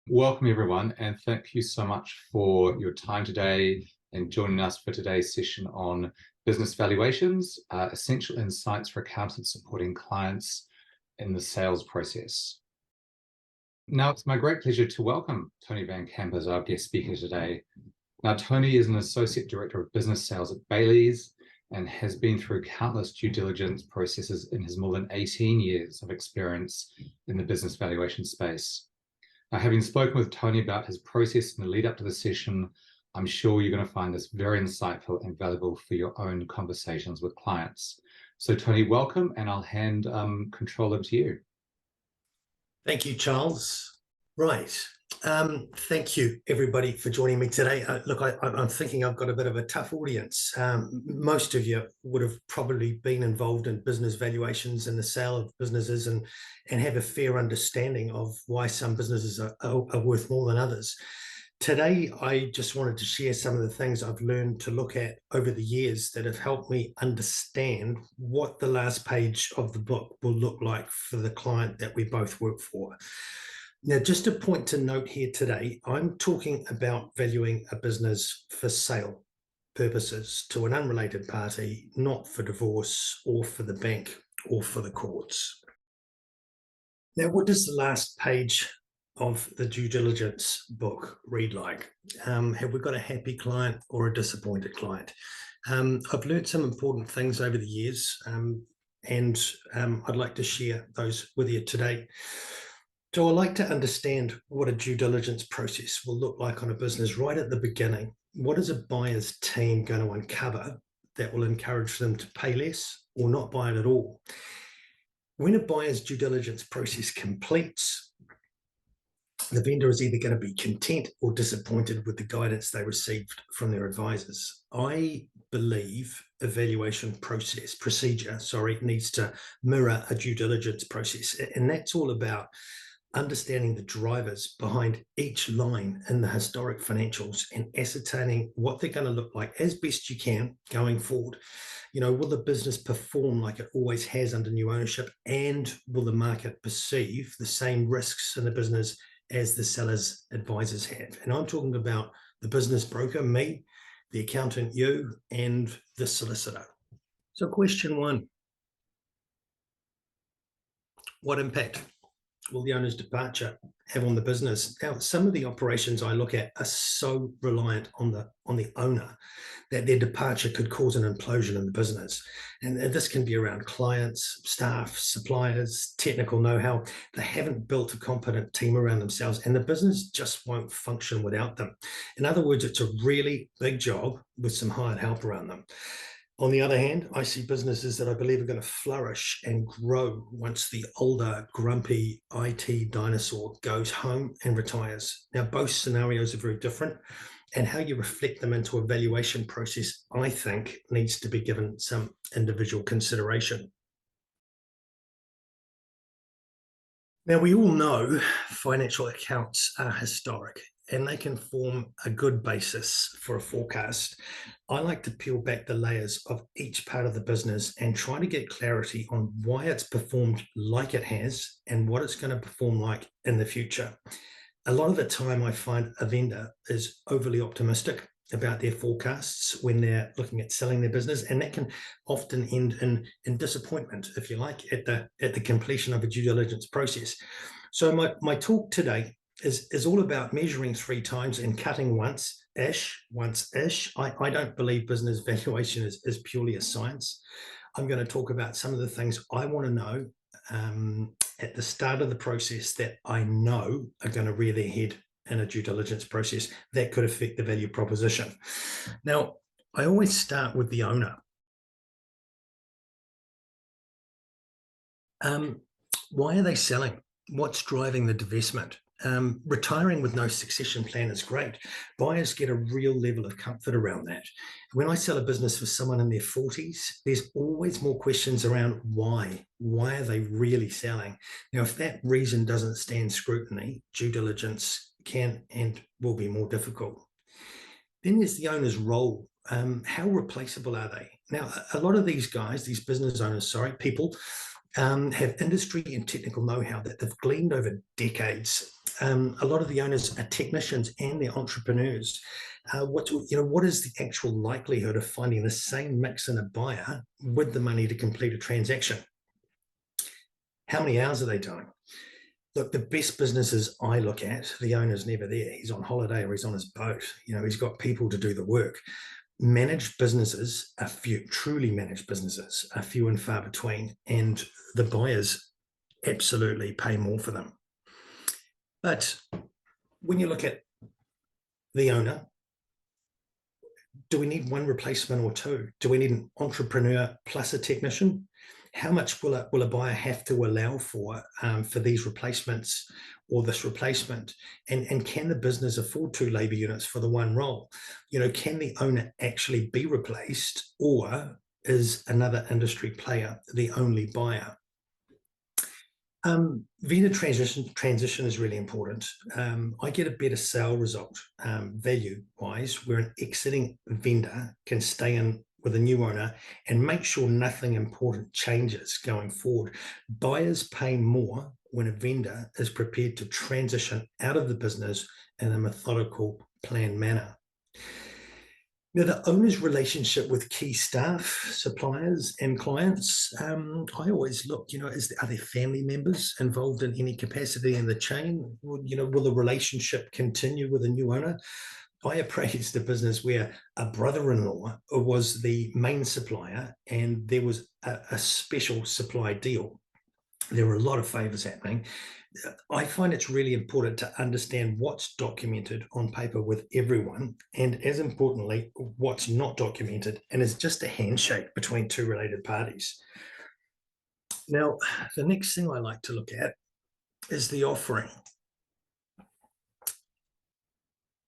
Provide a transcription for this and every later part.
Welcome everyone, and thank you so much for your time today and joining us for today's session on business valuations, essential insights for accountants supporting clients in the sales process. Now, it's my great pleasure to welcome Tony Van Camp as our guest speaker today. Now, Tony is an Associate Director of Business Sales at Bayleys and has been through countless due diligence processes in his more than 18 years of experience in the business valuation space. Now, having spoken with Tony about his process in the lead up to the session, I'm sure you're going to find this very insightful and valuable for your own conversations with clients. So Tony, welcome, and I'll hand control over to you. Thank you, Charles. Right. Thank you, everybody, for joining me today. Look, I'm thinking I've got a bit of a tough audience. Most of you would have probably been involved in business valuations and the sale of businesses and have a fair understanding of why some businesses are worth more than others. Today, I just wanted to share some of the things I've learned to look at over the years that have helped me understand what the last page of the book will look like for the client that we both work for. Now, just a point to note here today, I'm talking about valuing a business for sale purposes to an unrelated party, not for divorce or for the bank or for the courts. Now, what does the last page of the due diligence book read like? Have we got a happy client or a disappointed client? I've learned some important things over the years, and I'd like to share those with you today. So I like to understand what a due diligence process will look like on a business right at the beginning. What is a buyer's team going to uncover that will encourage them to pay less or not buy it at all? When a buyer's due diligence process completes, the vendor is either going to be content or disappointed with the guidance they received from their advisors. I believe a valuation procedure needs to mirror a due diligence process, and that's all about understanding the drivers behind each line in the historic financials and ascertaining what they're going to look like as best you can going forward. You know, will the business perform like it always has under new ownership, and will the market perceive the same risks in the business as the seller's advisors have? And I'm talking about the business broker, me, the accountant, you, and the solicitor. So question one, what impact will the owner's departure have on the business? Now, some of the operations I look at are so reliant on the owner that their departure could cause an implosion in the business. And this can be around clients, staff, suppliers, technical know-how. They haven't built a competent team around themselves, and the business just won't function without them. In other words, it's a really big job with some hired help around them. On the other hand, I see businesses that I believe are going to flourish and grow once the older, grumpy IT dinosaur goes home and retires. Now, both scenarios are very different, and how you reflect them into a valuation process, I think, needs to be given some individual consideration. Now, we all know financial accounts are historic, and they can form a good basis for a forecast. I like to peel back the layers of each part of the business and try to get clarity on why it's performed like it has and what it's going to perform like in the future. A lot of the time, I find a vendor is overly optimistic about their forecasts when they're looking at selling their business, and that can often end in disappointment, if you like, at the completion of a due diligence process. So my talk today is all about measuring 3 times and cutting once-ish. I don't believe business valuation is purely a science. I'm going to talk about some of the things I want to know at the start of the process that I know are going to rear their head in a due diligence process that could affect the value proposition. Now, I always start with the owner. Why are they selling? What's driving the divestment? Retiring with no succession plan is great. Buyers get a real level of comfort around that. When I sell a business for someone in their 40s, there's always more questions around why. Why are they really selling? Now, if that reason doesn't stand scrutiny, due diligence can and will be more difficult. Then there's the owner's role. How replaceable are they? Now, a lot of these guys, these business owners, people, have industry and technical know-how that they've gleaned over decades. A lot of the owners are technicians and they're entrepreneurs. What is the actual likelihood of finding the same mix in a buyer with the money to complete a transaction? How many hours are they doing? Look, the best businesses I look at, the owner's never there. He's on holiday or he's on his boat. He's got people to do the work. Managed businesses are few, truly managed businesses are few and far between, and the buyers absolutely pay more for them. But when you look at the owner, do we need one replacement or two? Do we need an entrepreneur plus a technician? How much will a buyer have to allow for these replacements or this replacement? And can the business afford 2 labor units for the one role? Can the owner actually be replaced, or is another industry player the only buyer? Vendor transition is really important. I get a better sale result value-wise where an exiting vendor can stay in with a new owner and make sure nothing important changes going forward. Buyers pay more when a vendor is prepared to transition out of the business in a methodical, planned manner. Now, the owner's relationship with key staff, suppliers, and clients, I always look, are there family members involved in any capacity in the chain? Will the relationship continue with a new owner? I appraised a business where a brother-in-law was the main supplier and there was a special supply deal. There were a lot of favors happening. I find it's really important to understand what's documented on paper with everyone, and as importantly, what's not documented and is just a handshake between 2 related parties. Now, the next thing I like to look at is the offering.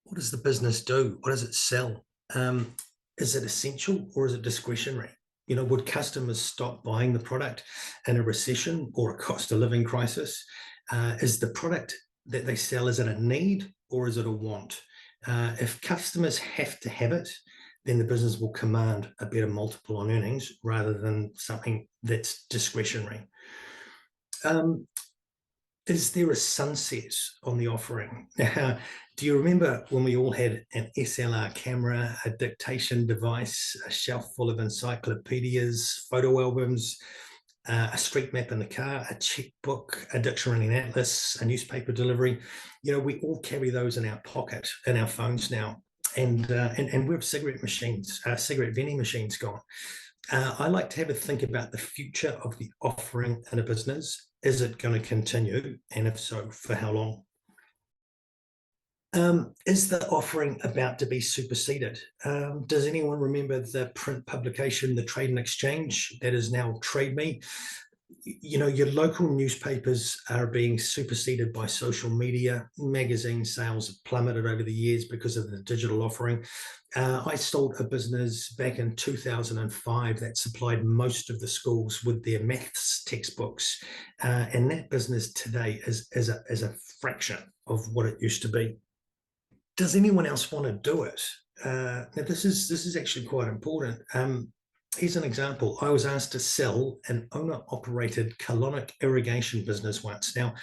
What does the business do? What does it sell? Is it essential or is it discretionary? Would customers stop buying the product in a recession or a cost of living crisis? Is the product that they sell, is it a need or is it a want? If customers have to have it, then the business will command a better multiple on earnings rather than something that's discretionary. Is there a sunset on the offering? Now, do you remember when we all had an SLR camera, a dictation device, a shelf full of encyclopedias, photo albums, a street map in the car, a checkbook, a dictionary and atlas, a newspaper delivery? We all carry those in our pocket, in our phones now. And we have cigarette vending machines gone. I like to have a think about the future of the offering in a business. Is it going to continue? And if so, for how long? Is the offering about to be superseded? Does anyone remember the print publication, The Trade and Exchange, that is now Trade Me? Your local newspapers are being superseded by social media. Magazine sales have plummeted over the years because of the digital offering. I sold a business back in 2005 that supplied most of the schools with their maths textbooks. And that business today is a fraction of what it used to be. Does anyone else want to do it? Now, this is actually quite important. Here's an example. I was asked to sell an owner-operated colonic irrigation business once. Now,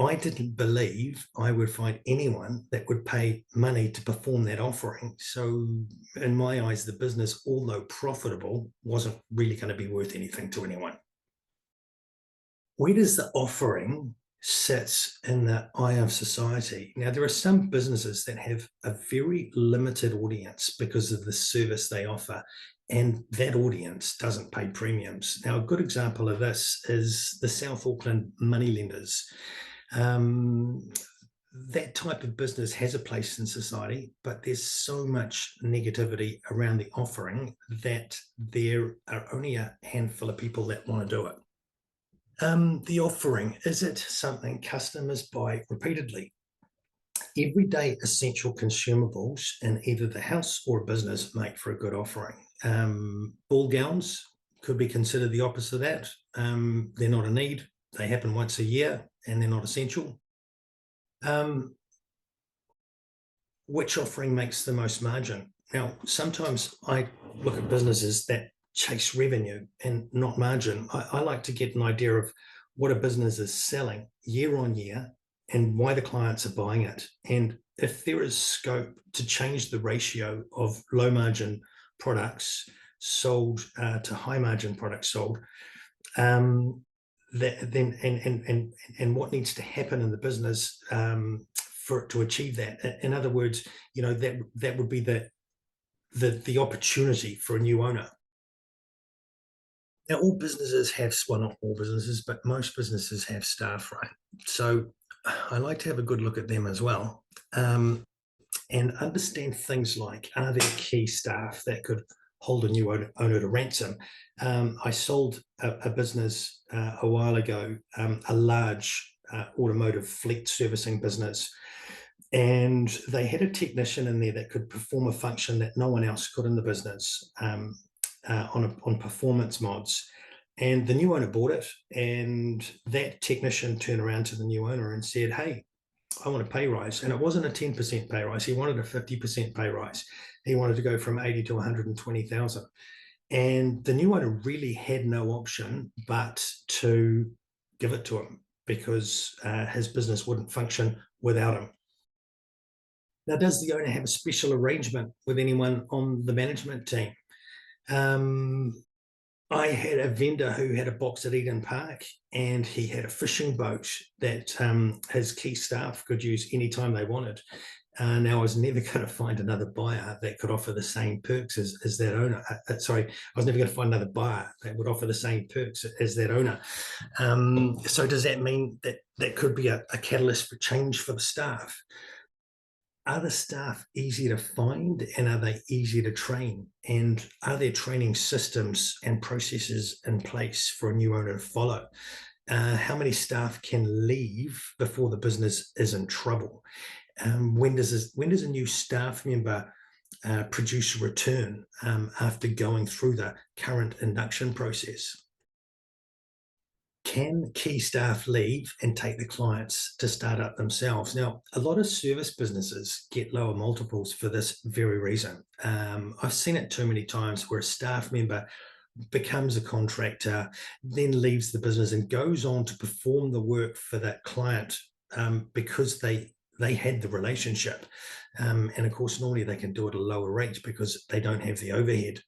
I didn't believe I would find anyone that would pay money to perform that offering. So in my eyes, the business, although profitable, wasn't really going to be worth anything to anyone. Where does the offering sit in the eye of society? Now, there are some businesses that have a very limited audience because of the service they offer, and that audience doesn't pay premiums. Now, a good example of this is the South Auckland moneylenders. That type of business has a place in society, but there's so much negativity around the offering that there are only a handful of people that want to do it. The offering, is it something customers buy repeatedly? Everyday essential consumables in either the house or a business make for a good offering. Ball gowns could be considered the opposite of that. They're not a need. They happen once a year and they're not essential. Which offering makes the most margin? Now, sometimes I look at businesses that chase revenue and not margin. I like to get an idea of what a business is selling year on year and why the clients are buying it. And if there is scope to change the ratio of low margin products sold to high margin products sold, that then and what needs to happen in the business for it to achieve that. In other words, that would be the opportunity for a new owner. Now, all businesses have, well, not all businesses, but most businesses have staff, right? So I like to have a good look at them as well, and understand things like, are there key staff that could hold a new owner to ransom? I sold a business a while ago, a large automotive fleet servicing business, and they had a technician in there that could perform a function that no one else could in the business, on performance mods. And the new owner bought it, and that technician turned around to the new owner and said, hey, I want a pay rise. And it wasn't a 10% pay rise. He wanted a 50% pay rise. He wanted to go from 80 to 120,000. And the new owner really had no option but to give it to him, because his business wouldn't function without him. Now, does the owner have a special arrangement with anyone on the management team? I had a vendor who had a box at Eden Park, and he had a fishing boat that his key staff could use anytime they wanted. Now, I was never going to find another buyer that could offer the same perks as that owner. Sorry, I was never going to find another buyer that would offer the same perks as that owner. So does that mean that that could be a catalyst for change for the staff? Are the staff easy to find, and are they easy to train? And are there training systems and processes in place for a new owner to follow? How many staff can leave before the business is in trouble? When does a new staff member produce a return after going through the current induction process? Can key staff leave and take the clients to start up themselves? Now, a lot of service businesses get lower multiples for this very reason. I've seen it too many times where a staff member becomes a contractor, then leaves the business and goes on to perform the work for that client because they had the relationship. And of course, normally they can do it at a lower rate because they don't have the overhead.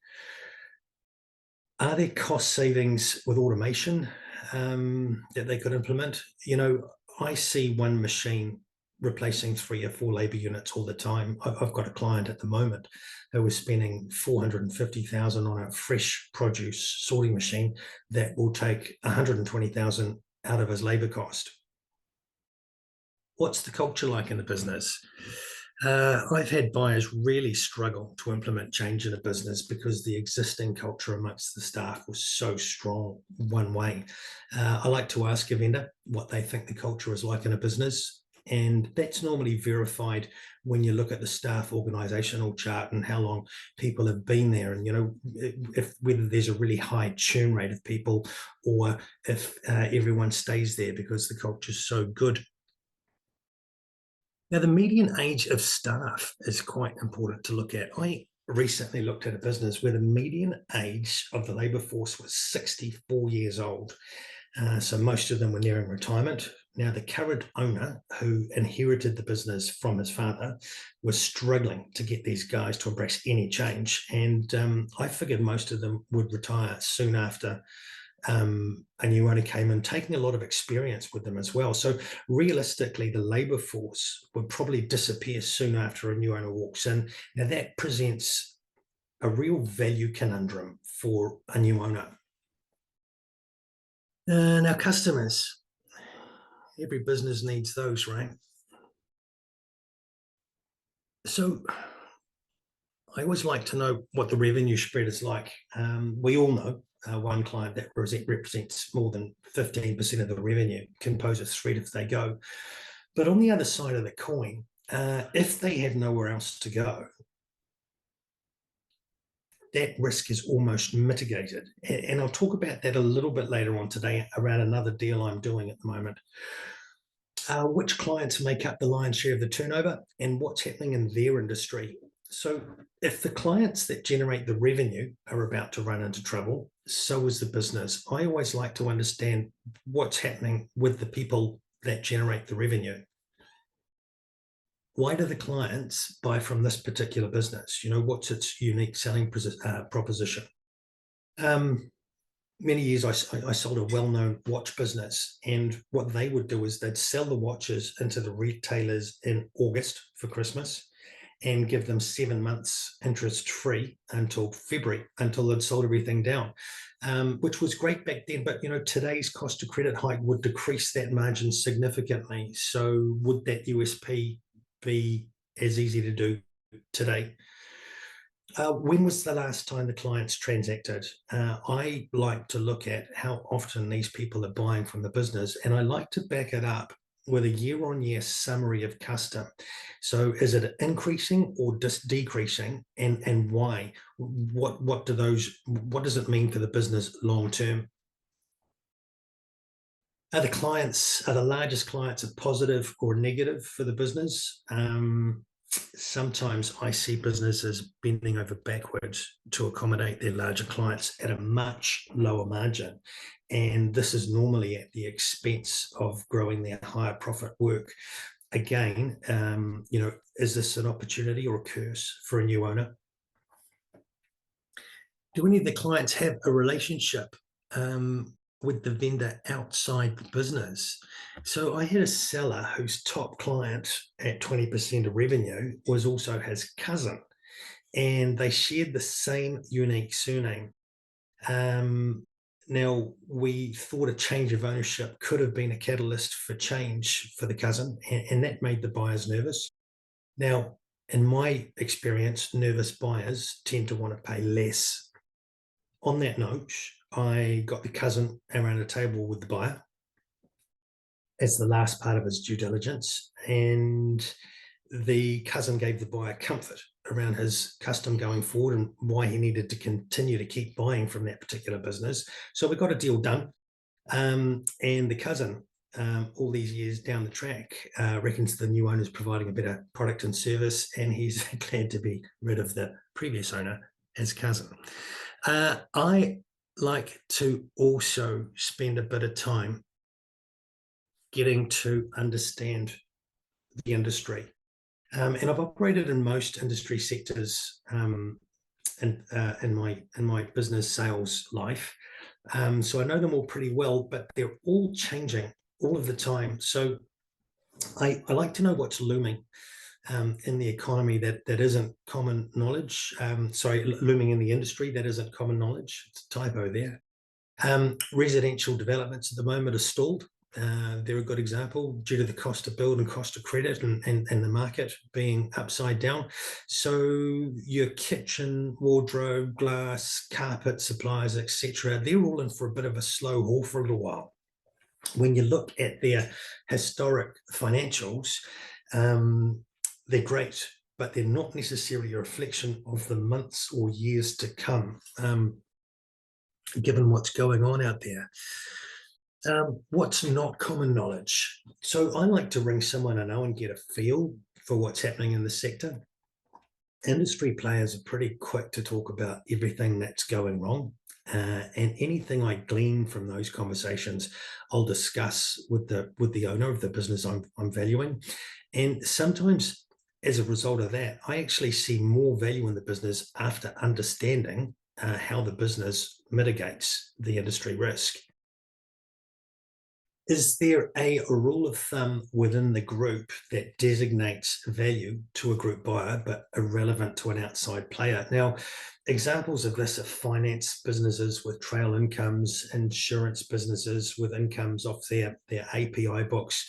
Are there cost savings with automation that they could implement? I see one machine replacing 3 or 4 labor units all the time. I've got a client at the moment who was spending 450,000 on a fresh produce sorting machine that will take 120,000 out of his labor cost. What's the culture like in the business? I've had buyers really struggle to implement change in a business because the existing culture amongst the staff was so strong one way. I like to ask a vendor what they think the culture is like in a business, and that's normally verified when you look at the staff organizational chart and how long people have been there, and if whether there's a really high churn rate of people, or if everyone stays there because the culture is so good. Now, the median age of staff is quite important to look at. I recently looked at a business where the median age of the labour force was 64 years old. So most of them were nearing retirement. Now, the current owner, who inherited the business from his father, was struggling to get these guys to embrace any change. And I figured most of them would retire soon after a new owner came in, taking a lot of experience with them as well. So realistically, the labour force would probably disappear soon after a new owner walks in. Now, that presents a real value conundrum for a new owner. Now, customers. Every business needs those, right? So I always like to know what the revenue spread is like. We all know one client that represents more than 15% of the revenue can pose a threat if they go. But on the other side of the coin, if they have nowhere else to go, that risk is almost mitigated. And I'll talk about that a little bit later on today around another deal I'm doing at the moment. Which clients make up the lion's share of the turnover and what's happening in their industry. So if the clients that generate the revenue are about to run into trouble, so is the business. I always like to understand what's happening with the people that generate the revenue. why do the clients buy from this particular business? What's its unique selling proposition? Many years I sold a well-known watch business, and what they would do is they'd sell the watches into the retailers in August for Christmas and give them 7 months interest free until February, until they'd sold everything down, which was great back then. But today's cost of credit hike would decrease that margin significantly. So would that USP be as easy to do today? When was the last time the clients transacted? I like to look at how often these people are buying from the business, and I like to back it up with a year-on-year summary of custom. So is it increasing or just decreasing, and why? What does it mean for the business long term? Are the largest clients a positive or negative for the business? Sometimes I see businesses bending over backwards to accommodate their larger clients at a much lower margin. And this is normally at the expense of growing their higher profit work. Again, is this an opportunity or a curse for a new owner? Do any of the clients have a relationship with the vendor outside the business? So I had a seller whose top client at 20% of revenue was also his cousin, and they shared the same unique surname. Now, we thought a change of ownership could have been a catalyst for change for the cousin, and that made the buyers nervous. Now, in my experience, nervous buyers tend to want to pay less. On that note, I got the cousin around a table with the buyer as the last part of his due diligence, and the cousin gave the buyer comfort around his custom going forward and why he needed to continue to keep buying from that particular business. So we got a deal done, and the cousin, all these years down the track, reckons the new owner is providing a better product and service, and he's glad to be rid of the previous owner, his cousin. I like to also spend a bit of time getting to understand the industry. And I've operated in most industry sectors in my business sales life. So I know them all pretty well, but they're all changing all of the time. So I like to know what's looming in the economy that isn't common knowledge. Looming in the industry that isn't common knowledge. It's a typo there. Residential developments at the moment are stalled. They're a good example due to the cost of build and cost of credit and the market being upside down. So your kitchen, wardrobe, glass, carpet suppliers, etc., they're all in for a bit of a slow haul for a little while. When you look at their historic financials, they're great, but they're not necessarily a reflection of the months or years to come, given what's going on out there. What's not common knowledge? So I like to ring someone I know and get a feel for what's happening in the sector. Industry players are pretty quick to talk about everything that's going wrong. And anything I glean from those conversations, I'll discuss with the owner of the business I'm valuing. And sometimes as a result of that, I actually see more value in the business after understanding how the business mitigates the industry risk. Is there a rule of thumb within the group that designates value to a group buyer but irrelevant to an outside player? Now, examples of this are finance businesses with trail incomes, insurance businesses with incomes off their API books,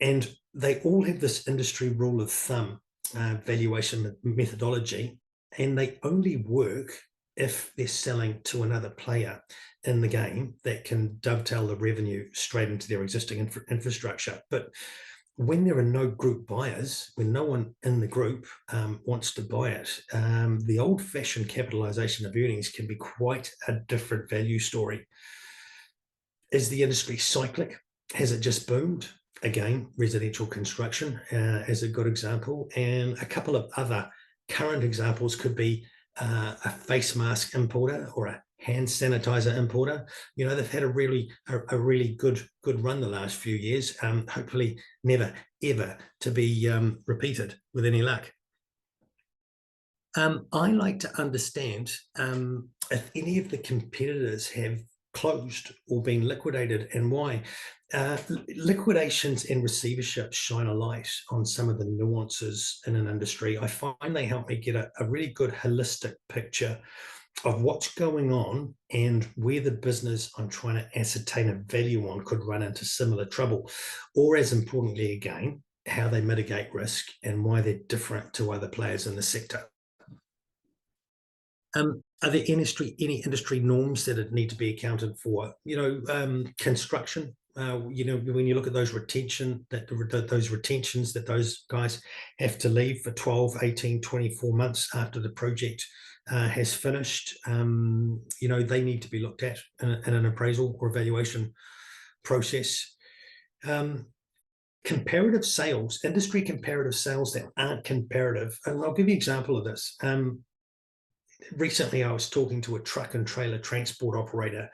and they all have this industry rule of thumb valuation methodology, and they only work if they're selling to another player in the game that can dovetail the revenue straight into their existing infrastructure. But when there are no group buyers, when no one in the group wants to buy it, the old-fashioned capitalization of earnings can be quite a different value story. Is the industry cyclic? Has it just boomed? Again, residential construction is a good example. And a couple of other current examples could be a face mask importer or a hand sanitizer importer. You know, they've had a really good run the last few years. Hopefully never ever to be repeated with any luck. I like to understand if any of the competitors have closed or been liquidated and why. Liquidations and receiverships shine a light on some of the nuances in an industry. I find they help me get a really good holistic picture of what's going on and where the business I'm trying to ascertain a value on could run into similar trouble, or as importantly again, how they mitigate risk and why they're different to other players in the sector. Are there any industry norms that need to be accounted for? You know, construction. You know, when you look at those retentions that those guys have to leave for 12, 18, 24 months after the project has finished, you know, they need to be looked at in an appraisal or evaluation process. Comparative sales, industry comparative sales that aren't comparative. And I'll give you an example of this. Recently, I was talking to a truck and trailer transport operator.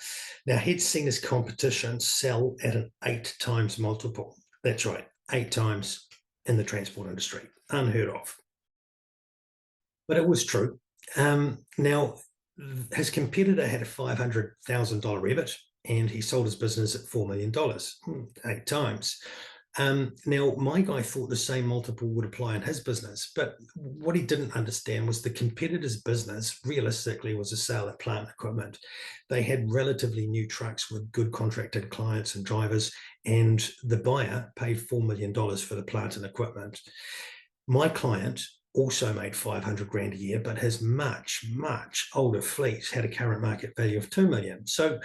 Now, he'd seen his competition sell at an 8 times multiple. That's right, 8 times in the transport industry. Unheard of. But it was true. Now, his competitor had a $500,000 EBIT, and he sold his business at $4 million, 8 times. Now, my guy thought the same multiple would apply in his business, but what he didn't understand was the competitor's business realistically was a sale of plant equipment. They had relatively new trucks with good contracted clients and drivers, and the buyer paid $4 million for the plant and equipment. My client also made 500 grand a year, but his much older fleet had a current market value of 2 million. So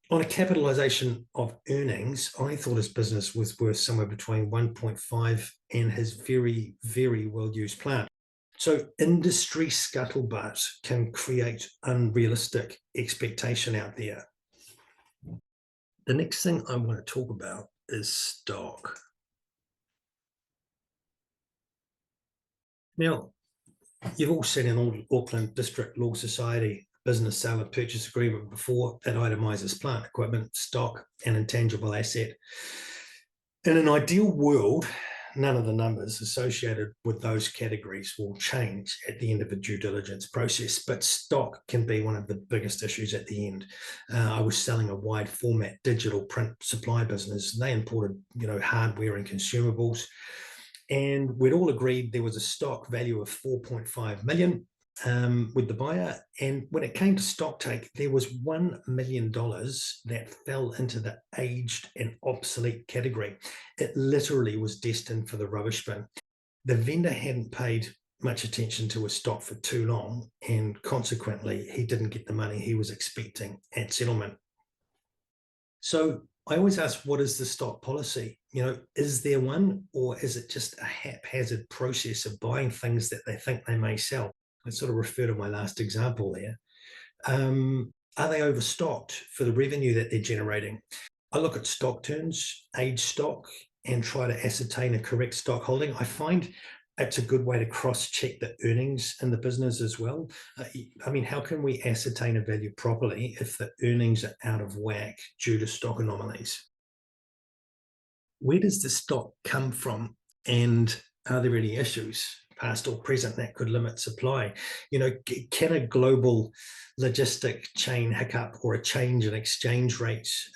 on a capitalization of earnings, I thought his business was worth somewhere between 1.5 and his very well-used plant. So industry scuttlebutt can create unrealistic expectation out there. The next thing I want to talk about is stock. Now, you've all seen an Auckland District Law Society business sale and purchase agreement before that itemizes plant, equipment, stock, and intangible asset. In an ideal world, none of the numbers associated with those categories will change at the end of a due diligence process, but stock can be one of the biggest issues at the end. I was selling a wide format digital print supply business. They imported, you know, hardware and consumables, and we'd all agreed there was a stock value of 4.5 million. With the buyer, and when it came to stock take, there was $1 million that fell into the aged and obsolete category. It literally was destined for the rubbish bin. The vendor hadn't paid much attention to his stock for too long, and consequently, he didn't get the money he was expecting at settlement. So I always ask, what is the stock policy? You know, is there one, or is it just a haphazard process of buying things that they think they may sell? I sort of refer to my last example there. Are they overstocked for the revenue that they're generating? I look at stock turns, age stock, and try to ascertain a correct stock holding. I find it's a good way to cross-check the earnings in the business as well. I mean, how can we ascertain a value properly if the earnings are out of whack due to stock anomalies? Where does the stock come from, and are there any issues, past or present, that could limit supply? You know, can a global logistic chain hiccup or a change in exchange rates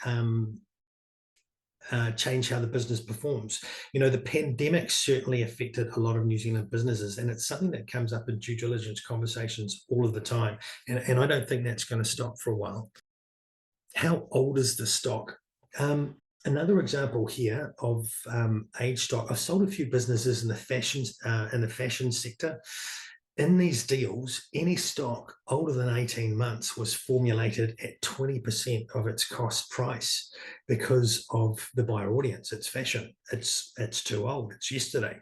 change how the business performs? You know, the pandemic certainly affected a lot of New Zealand businesses, and it's something that comes up in due diligence conversations all of the time. And I don't think that's going to stop for a while. How old is the stock? Another example here of age stock. I've sold a few businesses in the fashion sector. In these deals, any stock older than 18 months was formulated at 20% of its cost price because of the buyer audience. It's fashion. It's too old. It's yesterday.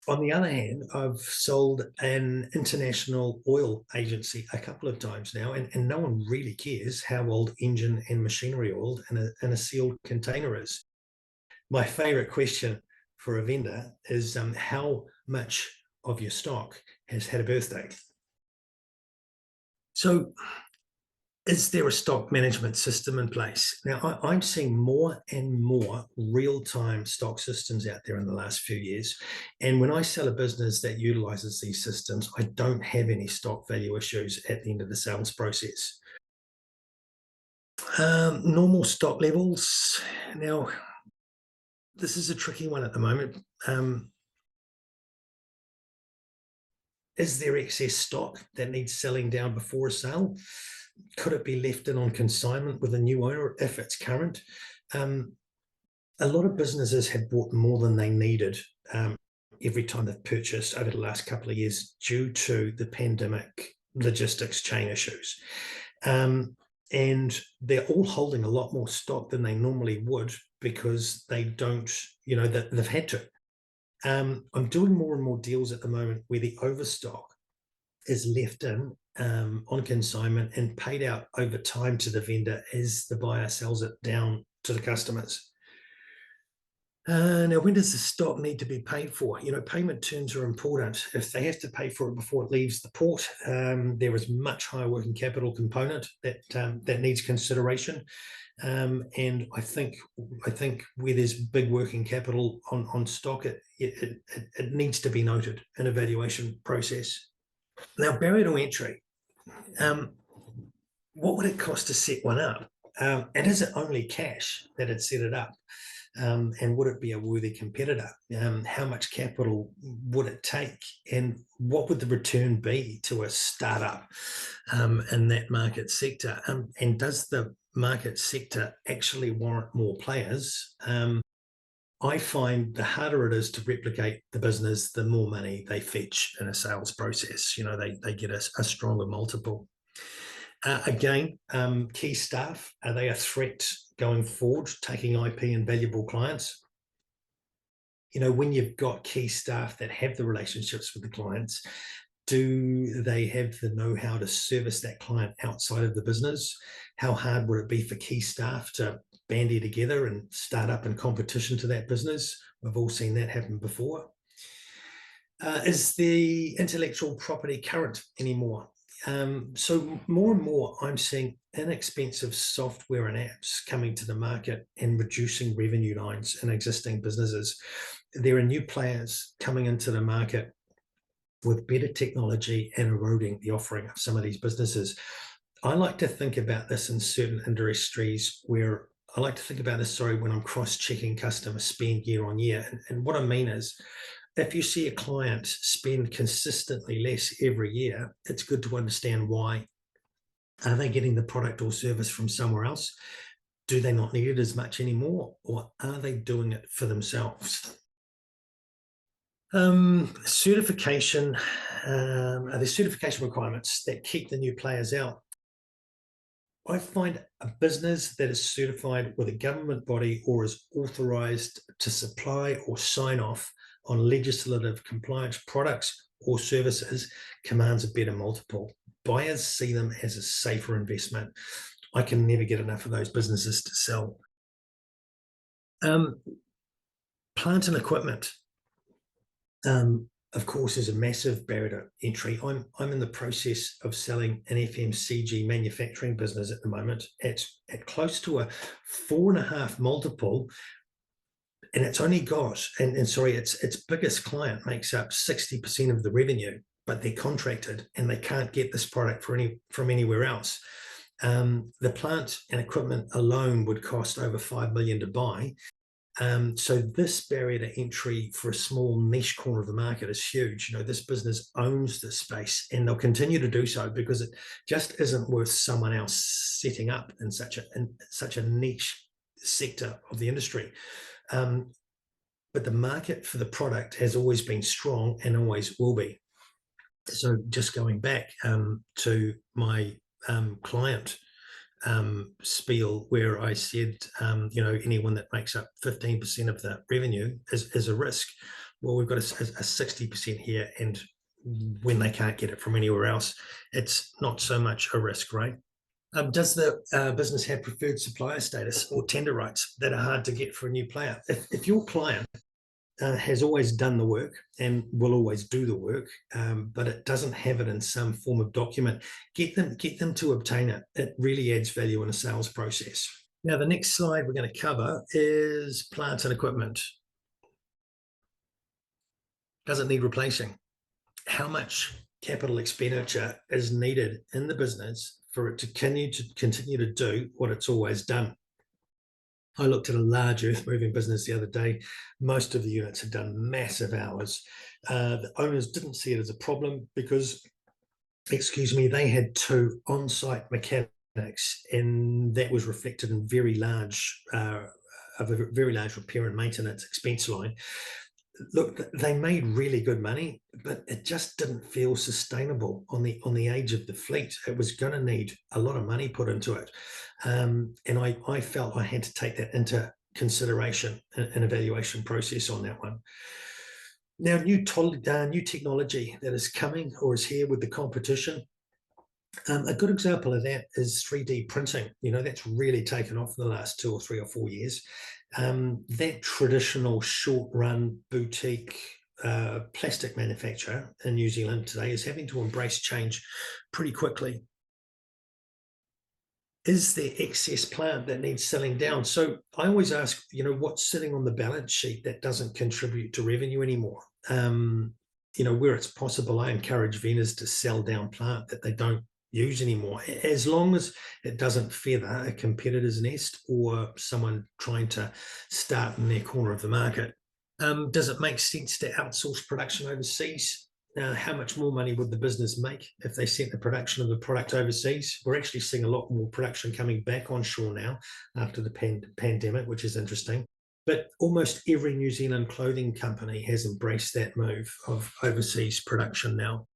On the other hand, I've sold an international oil agency a couple of times now, and no one really cares how old engine and machinery oil in a sealed container is. My favorite question for a vendor is how much of your stock has had a birthday? So Is there a stock management system in place? Now, I'm seeing more and more real-time stock systems out there in the last few years. And when I sell a business that utilizes these systems, I don't have any stock value issues at the end of the sales process. Normal stock levels. Now, this is a tricky one at the moment. Is there excess stock that needs selling down before a sale? Could it be left in on consignment with a new owner if it's current? A lot of businesses have bought more than they needed every time they've purchased over the last couple of years due to the pandemic logistics chain issues. And they're all holding a lot more stock than they normally would because they don't, that they've had to. I'm doing more and more deals at the moment where the overstock is left in on consignment and paid out over time to the vendor as the buyer sells it down to the customers. Now, when does the stock need to be paid for? Payment terms are important. If they have to pay for it before it leaves the port, there is much higher working capital component that needs consideration. And I think where there's big working capital on stock, it needs to be noted in a valuation process. Now, barrier to entry. What would it cost to set one up? And is it only cash that had set it up? And would it be a worthy competitor? How much capital would it take? And what would the return be to a startup in that market sector? And does the market sector actually warrant more players? I find the harder it is to replicate the business, the more money they fetch in a sales process. They get a stronger multiple. Again, key staff, are they a threat going forward, taking IP and valuable clients? When you've got key staff that have the relationships with the clients, do they have the know-how to service that client outside of the business? How hard would it be for key staff to bandy together and start up in competition to that business? We've all seen that happen before. Is the intellectual property current anymore? So more and more, I'm seeing inexpensive software and apps coming to the market and reducing revenue lines in existing businesses. There are new players coming into the market with better technology and eroding the offering of some of these businesses. I like to think about this in certain industries where when I'm cross-checking customer spend year on year. And what I mean is, if you see a client spend consistently less every year, it's good to understand why. Are they getting the product or service from somewhere else? Do they not need it as much anymore? Or are they doing it for themselves? Certification. Are there certification requirements that keep the new players out? I find a business that is certified with a government body or is authorized to supply or sign off on legislative compliance products or services commands a better multiple. Buyers see them as a safer investment. I can never get enough of those businesses to sell. Plant and equipment, of course, is a massive barrier to entry. I'm in the process of selling an FMCG manufacturing business at the moment. It's at close to a 4.5 multiple. And it's only got, its biggest client makes up 60% of the revenue, but they're contracted and they can't get this product from anywhere else. The plant and equipment alone would cost over $5 million to buy. So this barrier to entry for a small niche corner of the market is huge. This business owns the space and they'll continue to do so because it just isn't worth someone else setting up in such a niche sector of the industry. But the market for the product has always been strong and always will be. So just going back to my client spiel where I said, anyone that makes up 15% of the revenue is a risk. Well, we've got a 60% here, and when they can't get it from anywhere else, it's not so much a risk, right? Does the business have preferred supplier status or tender rights that are hard to get for a new player? If your client has always done the work and will always do the work, but it doesn't have it in some form of document. Get them to obtain it. It really adds value in a sales process. Now, the next slide we're going to cover is plant and equipment. Does it need replacing? How much capital expenditure is needed in the business for it to continue to do what it's always done? I looked at a large earth moving business the other day. Most of the units had done massive hours. The owners didn't see it as a problem because, they had 2 on-site mechanics, and that was reflected in very large repair and maintenance expense line. Look, they made really good money, but it just didn't feel sustainable on the age of the fleet. It was going to need a lot of money put into it, and I felt I had to take that into consideration in evaluation process on that one. Now, new technology that is coming or is here with the competition. A good example of that is 3D printing. That's really taken off in the last 2 or 3 or 4 years. That traditional short-run boutique plastic manufacturer in New Zealand today is having to embrace change pretty quickly. Is there excess plant that needs selling down? So I always ask, what's sitting on the balance sheet that doesn't contribute to revenue anymore? Where it's possible, I encourage vendors to sell down plant that they don't use anymore, as long as it doesn't feather a competitor's nest or someone trying to start in their corner of the market. Does it make sense to outsource production overseas? How much more money would the business make if they sent the production of the product overseas? We're actually seeing a lot more production coming back onshore now after the pandemic, which is interesting. But almost every New Zealand clothing company has embraced that move of overseas production now.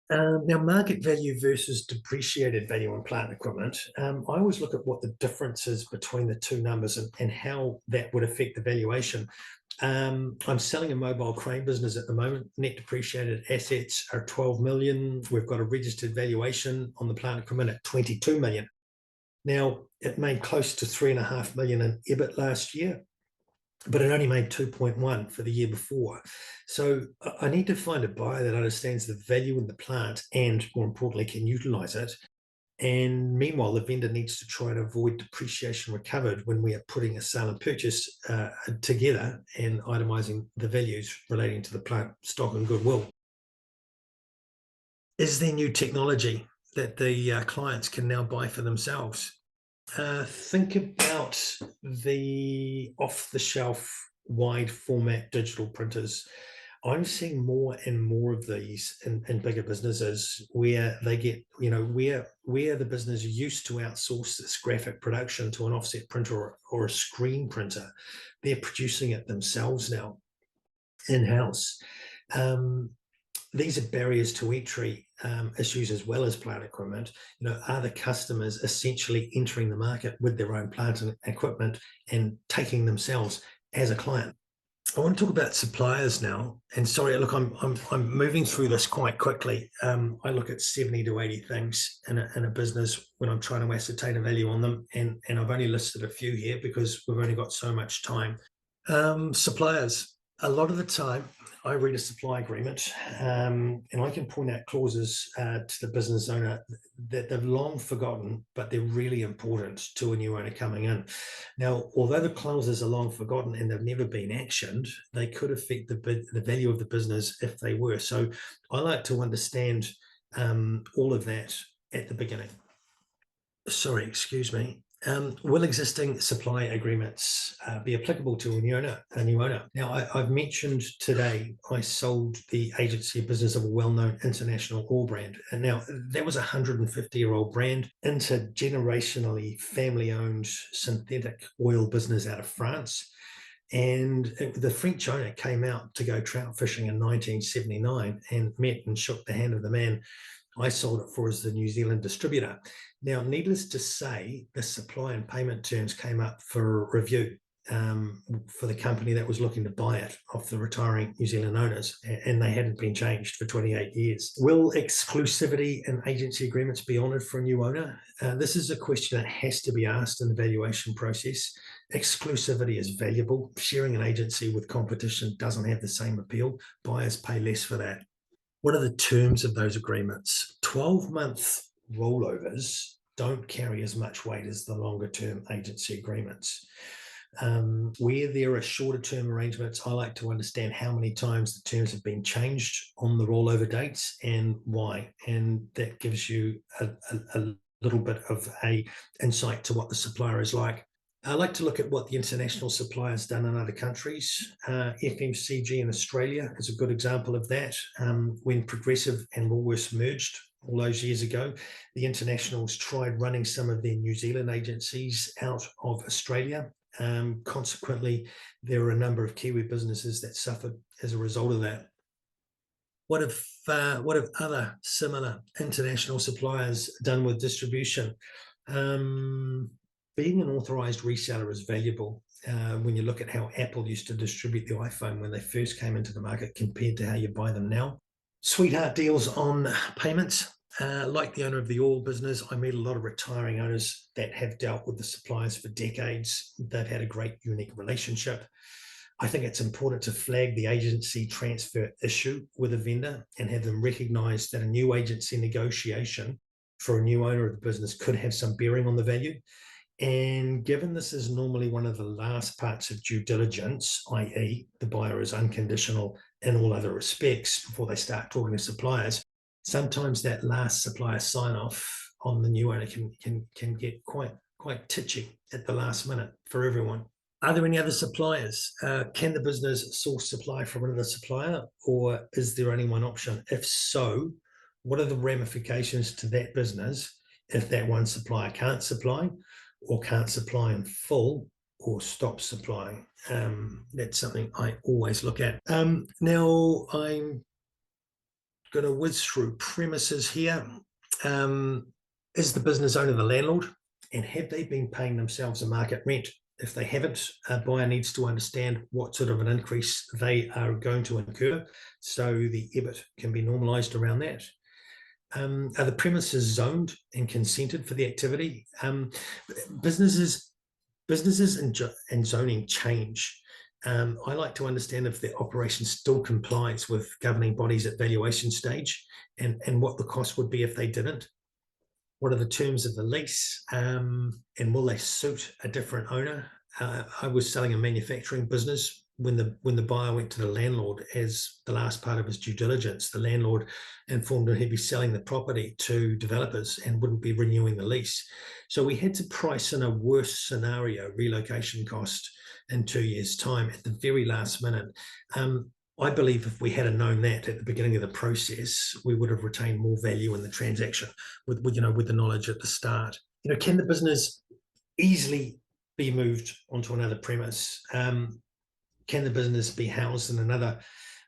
Now, market value versus depreciated value on plant equipment. I always look at what the difference is between the two numbers and how that would affect the valuation. I'm selling a mobile crane business at the moment. Net depreciated assets are 12 million. We've got a registered valuation on the plant equipment at 22 million. Now, it made close to 3.5 million in EBIT last year, but it only made 2.1 for the year before. So I need to find a buyer that understands the value in the plant and, more importantly, can utilize it. And meanwhile, the vendor needs to try and avoid depreciation recovered when we are putting a sale and purchase together and itemizing the values relating to the plant stock and goodwill. Is there new technology that the clients can now buy for themselves? Think about the off-the-shelf wide format digital printers. I'm seeing more and more of these in bigger businesses where they get, where the business used to outsource this graphic production to an offset printer or a screen printer. They're producing it themselves now in-house. These are barriers to entry issues as well as plant equipment. Are the customers essentially entering the market with their own plant and equipment and taking themselves as a client? I want to talk about suppliers now. And sorry, look, I'm moving through this quite quickly. I look at 70 to 80 things in a business when I'm trying to ascertain a value on them, and I've only listed a few here because we've only got so much time. Suppliers. A lot of the time, I read a supply agreement and I can point out clauses to the business owner that they've long forgotten, but they're really important to a new owner coming in. Now, although the clauses are long forgotten and they've never been actioned, they could affect the value of the business if they were. So I like to understand all of that at the beginning. Sorry, excuse me. Will existing supply agreements be applicable to a new owner? Now, I've mentioned today I sold the agency business of a well-known international oil brand. And now that was a 150-year-old brand, intergenerationally family-owned synthetic oil business out of France. And the French owner came out to go trout fishing in 1979 and met and shook the hand of the man I sold it for as the New Zealand distributor. Now, needless to say, the supply and payment terms came up for review for the company that was looking to buy it off the retiring New Zealand owners, and they hadn't been changed for 28 years. Will exclusivity and agency agreements be honoured for a new owner? This is a question that has to be asked in the valuation process. Exclusivity is valuable. Sharing an agency with competition doesn't have the same appeal. Buyers pay less for that. What are the terms of those agreements? 12-month rollovers don't carry as much weight as the longer-term agency agreements. Where there are shorter-term arrangements, I like to understand how many times the terms have been changed on the rollover dates and why. And that gives you a little bit of a insight to what the supplier is like. I like to look at what the international suppliers done in other countries. FMCG in Australia is a good example of that. When Progressive and Woolworths merged all those years ago, the internationals tried running some of their New Zealand agencies out of Australia. Consequently, there were a number of Kiwi businesses that suffered as a result of that. What have other similar international suppliers done with distribution? Being an authorized reseller is valuable when you look at how Apple used to distribute the iPhone when they first came into the market compared to how you buy them now. Sweetheart deals on payments. Like the owner of the oil business, I meet a lot of retiring owners that have dealt with the suppliers for decades. They've had a great, unique relationship. I think it's important to flag the agency transfer issue with a vendor and have them recognize that a new agency negotiation for a new owner of the business could have some bearing on the value. And given this is normally one of the last parts of due diligence, i.e. the buyer is unconditional in all other respects before they start talking to suppliers, sometimes that last supplier sign-off on the new owner can get quite titchy at the last minute for everyone. Are there any other suppliers? Can the business source supply from another supplier, or is there only one option? If so, what are the ramifications to that business if that one supplier can't supply, or can't supply in full, or stop supplying? That's something I always look at. Now I'm going to whiz through premises here. Is the business owner the landlord, and have they been paying themselves a market rent? If they haven't, a buyer needs to understand what sort of an increase they are going to incur, so the EBIT can be normalised around that. Are the premises zoned and consented for the activity? Businesses and zoning change. I like to understand if the operation still complies with governing bodies at valuation stage, and what the cost would be if they didn't. What are the terms of the lease, and will they suit a different owner? I was selling a manufacturing business when the buyer went to the landlord as the last part of his due diligence. The landlord informed him he'd be selling the property to developers and wouldn't be renewing the lease. So we had to price in a worst scenario relocation cost in 2 years' time at the very last minute. I believe if we had known that at the beginning of the process, we would have retained more value in the transaction with the knowledge at the start. Can the business easily be moved onto another premise? Can the business be housed in another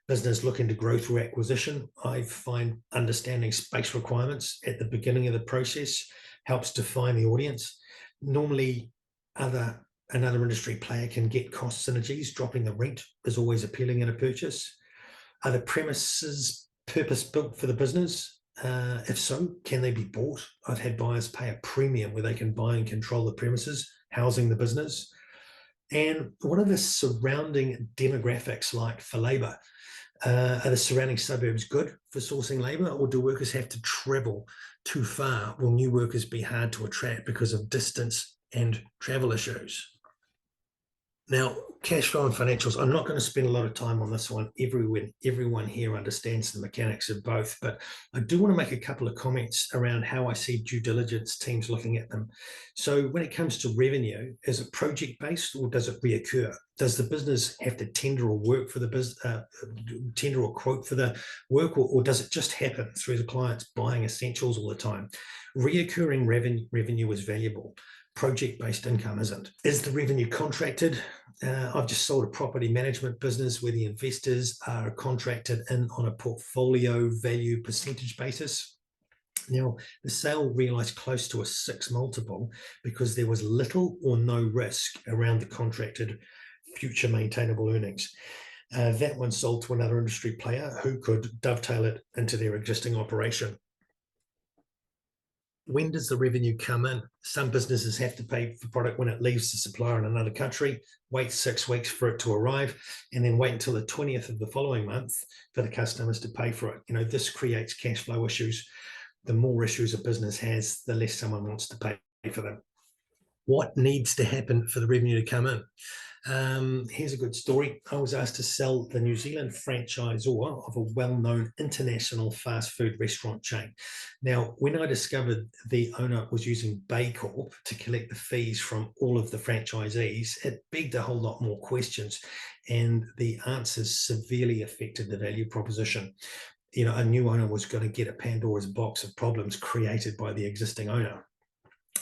business looking to grow through acquisition? I find understanding space requirements at the beginning of the process helps define the audience. Normally, another industry player can get cost synergies. Dropping the rent is always appealing in a purchase. Are the premises purpose-built for the business? If so, can they be bought? I've had buyers pay a premium where they can buy and control the premises housing the business. And what are the surrounding demographics like for labour? Are the surrounding suburbs good for sourcing labour, or do workers have to travel too far? Will new workers be hard to attract because of distance and travel issues? Now, cash flow and financials, I'm not going to spend a lot of time on this one. Everyone here understands the mechanics of both, but I do want to make a couple of comments around how I see due diligence teams looking at them. So when it comes to revenue, is it project-based or does it reoccur? Does the business have to tender or work for the business, tender or quote for the work, or does it just happen through the clients buying essentials all the time? Reoccurring revenue is valuable. Project-based income isn't. Is the revenue contracted? I've just sold a property management business where the investors are contracted in on a portfolio value percentage basis. Now, the sale realized close to a 6 multiple because there was little or no risk around the contracted future maintainable earnings. That one sold to another industry player who could dovetail it into their existing operation. when does the revenue come in? Some businesses have to pay for product when it leaves the supplier in another country, wait 6 weeks for it to arrive, and then wait until the 20th of the following month for the customers to pay for it. This creates cash flow issues. The more issues a business has, the less someone wants to pay for them. What needs to happen for the revenue to come in? Here's a good story. I was asked to sell the New Zealand franchisor of a well-known international fast food restaurant chain. Now, when I discovered the owner was using Baycorp to collect the fees from all of the franchisees, it begged a whole lot more questions, and the answers severely affected the value proposition. A new owner was going to get a Pandora's box of problems created by the existing owner.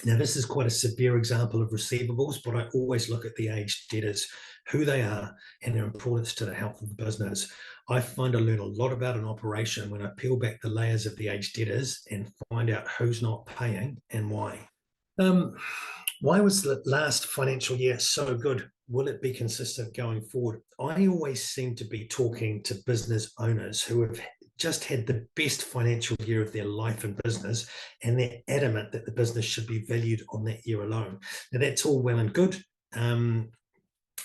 Now, this is quite a severe example of receivables, but I always look at the aged debtors, who they are, and their importance to the health of the business. I find I learn a lot about an operation when I peel back the layers of the aged debtors and find out who's not paying and why. Why was the last financial year so good? Will it be consistent going forward? I always seem to be talking to business owners who have just had the best financial year of their life in business, and they're adamant that the business should be valued on that year alone. Now, that's all well and good.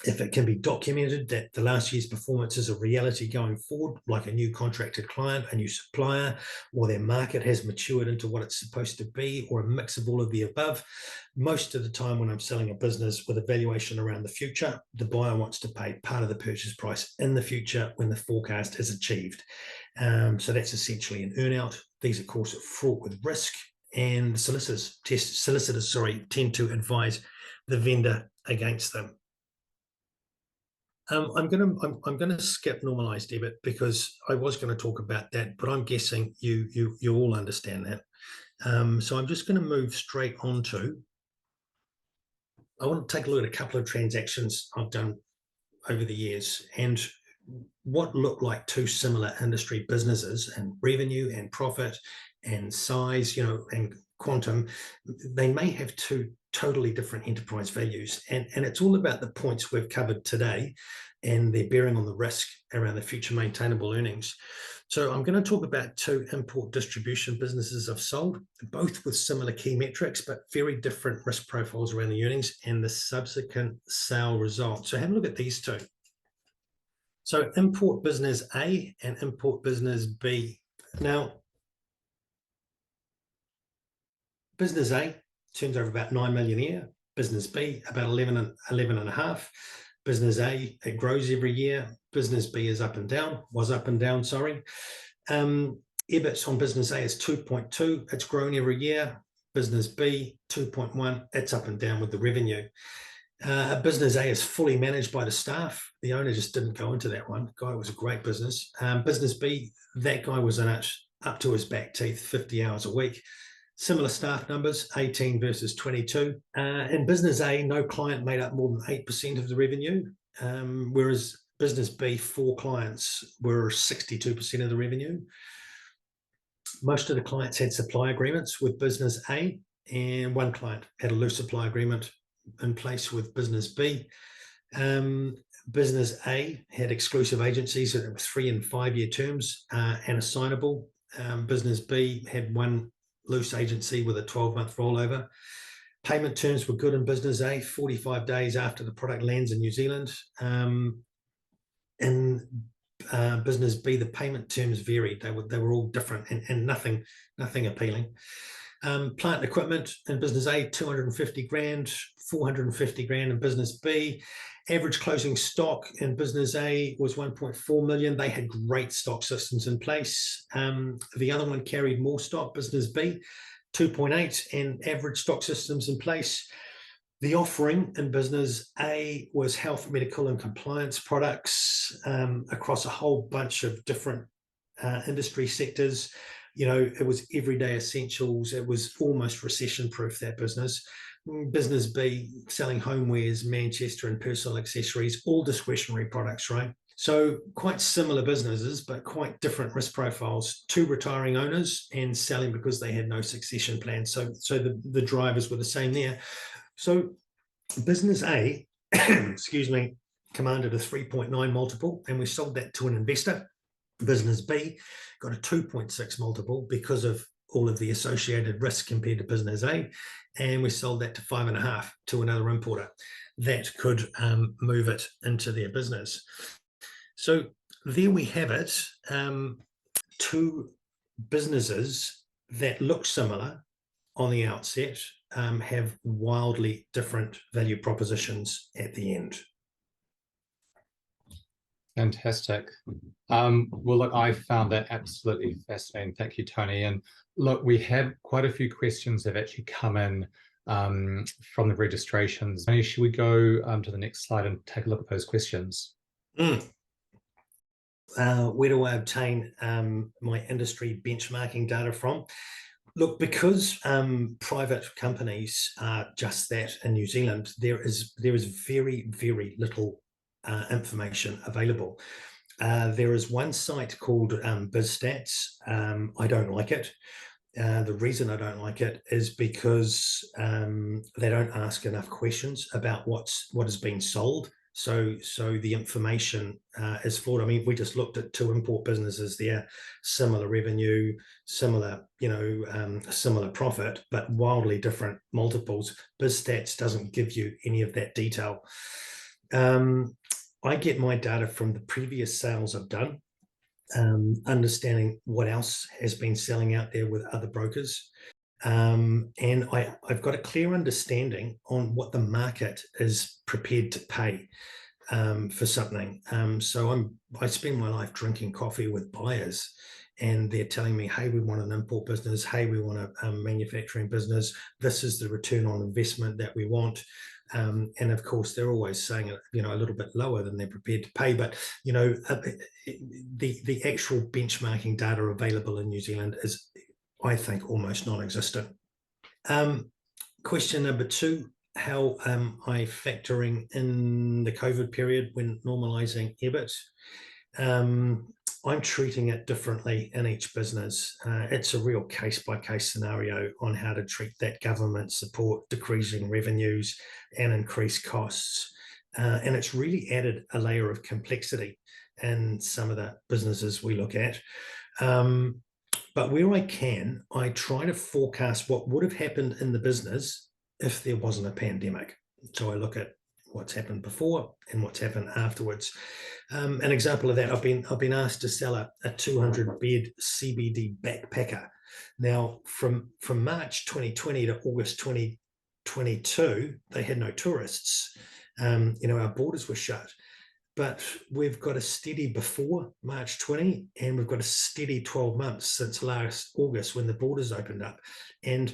If it can be documented that the last year's performance is a reality going forward, like a new contracted client, a new supplier, or their market has matured into what it's supposed to be, or a mix of all of the above. Most of the time when I'm selling a business with a valuation around the future, the buyer wants to pay part of the purchase price in the future when the forecast is achieved. So that's essentially an earnout. These, of course, are fraught with risk, and solicitors tend to advise the vendor against them. I'm going to skip normalized debit because I was going to talk about that, but I'm guessing you all understand that. So I'm just going to move straight on to. I want to take a look at a couple of transactions I've done over the years and what look like two similar industry businesses and revenue and profit and size, and quantum. They may have two totally different enterprise values, and it's all about the points we've covered today and their bearing on the risk around the future maintainable earnings. So I'm going to talk about two import distribution businesses I've sold, both with similar key metrics, but very different risk profiles around the earnings and the subsequent sale results. So have a look at these two. So import business A and import business B. Now, business A turns over about 9 million a year. Business B about 11 and a half. Business A, it grows every year. Business B is up and down, sorry. EBIT on business A is 2.2. It's grown every year. Business B, 2.1. It's up and down with the revenue. Business A is fully managed by the staff. The owner just didn't go into that one. The guy was a great business. Business B, that guy was in it up to his back teeth, 50 hours a week. Similar staff numbers, 18 versus 22. In business A, no client made up more than 8% of the revenue, whereas business B, 4 clients were 62% of the revenue. Most of the clients had supply agreements with business A, and one client had a loose supply agreement in place with business B. Business A had exclusive agencies that were 3 and 5 year terms and assignable. Business B had one loose agency with a 12-month rollover. Payment terms were good in business A, 45 days after the product lands in New Zealand. In business B, the payment terms varied. They were all different and nothing appealing. Plant and equipment in business A, 250 grand, 450 grand in business B. Average closing stock in business A was 1.4 million. They had great stock systems in place. The other one carried more stock, business B, 2.8, and average stock systems in place. The offering in business A was health, medical, and compliance products across a whole bunch of different industry sectors. It was everyday essentials. It was almost recession-proof, that business. Business B, selling homewares, Manchester, and personal accessories, all discretionary products, right? So quite similar businesses, but quite different risk profiles. 2 retiring owners and selling because they had no succession plan. So the drivers were the same there. So business A, excuse me, commanded a 3.9 multiple, and we sold that to an investor. Business B got a 2.6 multiple because of all of the associated risk compared to business A, and we sold that to 5.5 to another importer that could move it into their business. So there we have it, two businesses that look similar on the outset, have wildly different value propositions at the end. Fantastic. Well, look, I found that absolutely fascinating. Thank you, Tony. And look, we have quite a few questions that have actually come in from the registrations. Tony, should we go to the next slide and take a look at those questions? Where do I obtain my industry benchmarking data from? Look, because private companies are just that in New Zealand, there is very, very little information available. There is one site called BizStats. I don't like it. The reason I don't like it is because they don't ask enough questions about what has been sold. So the information is flawed. I mean, we just looked at two import businesses there, similar revenue, similar, similar profit, but wildly different multiples. BizStats doesn't give you any of that detail. I get my data from the previous sales I've done, understanding what else has been selling out there with other brokers. And I've got a clear understanding on what the market is prepared to pay for something. So I spend my life drinking coffee with buyers, and they're telling me, hey, we want an import business. Hey, we want a manufacturing business. This is the return on investment that we want. And of course, they're always saying it, a little bit lower than they're prepared to pay. But, the actual benchmarking data available in New Zealand is, I think, almost non-existent. Question number 2, how am I factoring in the COVID period when normalizing EBIT? I'm treating it differently in each business. It's a real case-by-case scenario on how to treat that government support, decreasing revenues and increased costs. And it's really added a layer of complexity in some of the businesses we look at. But where I can, I try to forecast what would have happened in the business if there wasn't a pandemic. So I look at what's happened before and what's happened afterwards. An example of that, I've been asked to sell a 200-bed CBD backpacker. Now, from March 2020 to August 2022, they had no tourists. Our borders were shut. But we've got a steady before March 20, and we've got a steady 12 months since last August when the borders opened up. And,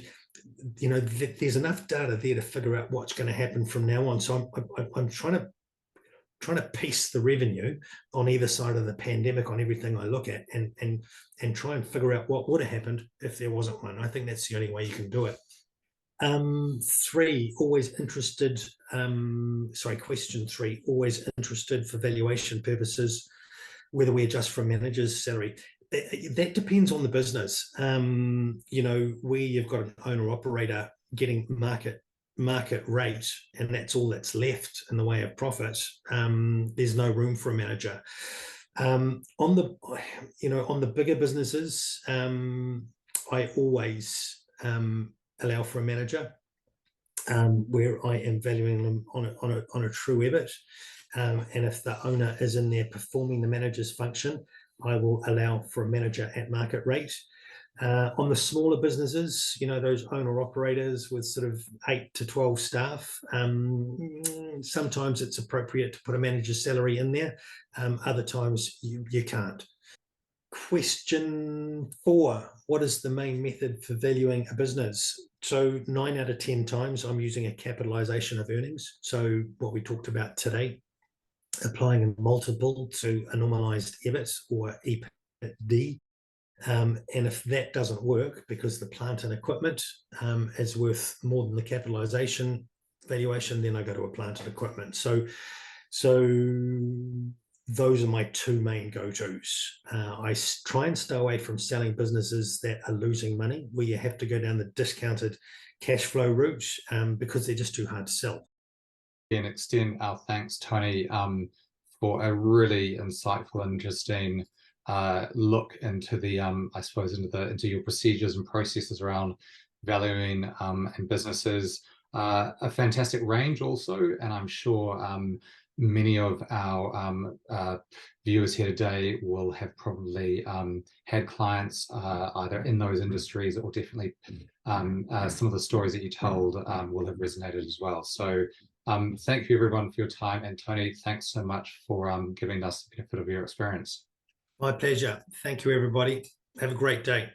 there's enough data there to figure out what's going to happen from now on. So I'm trying to piece the revenue on either side of the pandemic on everything I look at, and try and figure out what would have happened if there wasn't one. I think that's the only way you can do it. 3, always interested, question 3, always interested for valuation purposes, whether we adjust for a manager's salary. That depends on the business. Where you've got an owner-operator getting market rate, and that's all that's left in the way of profits, there's no room for a manager. On the bigger businesses, I always allow for a manager, where I am valuing them on a true EBIT. And if the owner is in there performing the manager's function, I will allow for a manager at market rate. On the smaller businesses, those owner operators with sort of 8 to 12 staff, sometimes it's appropriate to put a manager's salary in there. Other times you can't. Question 4, what is the main method for valuing a business? So 9 out of 10 times I'm using a capitalization of earnings. So what we talked about today, applying a multiple to a normalized EBIT or EBITD. And if that doesn't work because the plant and equipment is worth more than the capitalization valuation, then I go to a plant and equipment. So those are my 2 main go-tos. I try and stay away from selling businesses that are losing money, where you have to go down the discounted cash flow route, because they're just too hard to sell. And extend our thanks, Tony, for a really insightful and interesting look into the, I suppose, into your procedures and processes around valuing and businesses. A fantastic range also, and I'm sure many of our viewers here today will have probably had clients either in those industries, or definitely some of the stories that you told will have resonated as well. So thank you everyone for your time, and Tony, thanks so much for giving us the benefit of your experience. My pleasure. Thank you, everybody. Have a great day.